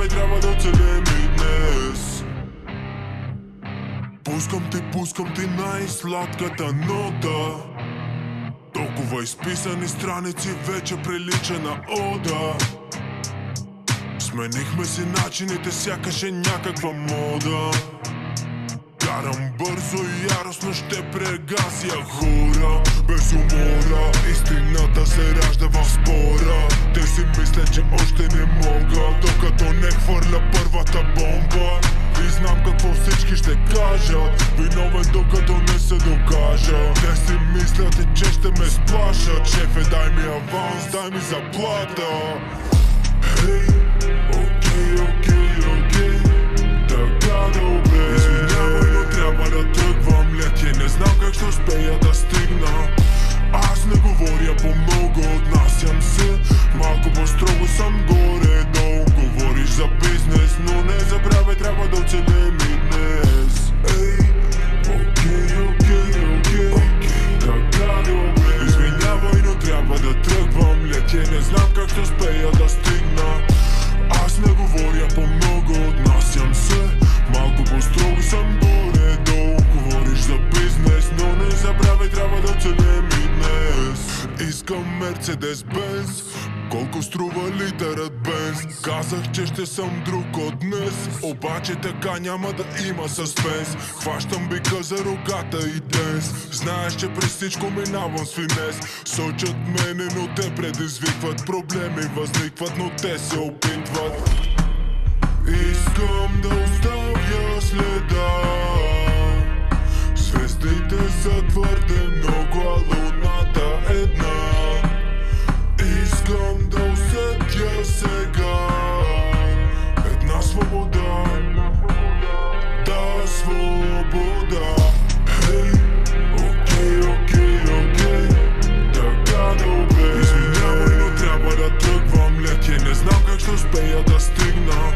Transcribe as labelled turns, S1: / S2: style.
S1: забравяй, трябва да оцелем и днес. Пускам ти най-сладката нота. Толкова изписани страници вече прилича на ода. Сменихме си начините, сякаш е някаква мода. Карам бързо и яростно ще прегася хора. Без умора, истината се ражда в спора. Те си мислят, че още не мога, докато не хвърля първата бомба. И знам какво всички ще кажат, виновен докато не се докажа. Те си мислят, че ще ме сплашат. Шефе, дай ми аванс, дай ми заплата. Хей, окей, така добре. Извинявай, но трябва да тръгвам леки. Не знам как ще успея да стигна. Аз не говоря по много, отнасям се малко по-строго, съм горе-долу. Говориш за бизнес, но не забравяй, трябва да оцелем и днес. Ей, окей, така добре. Извинявай, но трябва да тръгвам леки. Не знам как ще успея да стигна. Аз не говоря по много, отнасям се малко по-строго, съм горе-долу. Говориш за бизнес, но не забравяй, трябва да оцелем и днес. Искам Мерцедес-Бенз, колко струва литърът бенз? Казах, че ще съм друг от днес, обаче така няма да има съспенс. Хващам бика за рогата и днес. Знаеш, че през всичко минавам с финес. Сочат мене, но те предизвикват. Проблеми възникват, но те се опитват. Искам да оставя следа. Звездите са твърде много, а луната една. Искам да усетя сега една свобода. Да, свобода. Хей, окей, така добре. Извинявай, но трябва да тръгвам леки. Не знам как ще успея да стигна.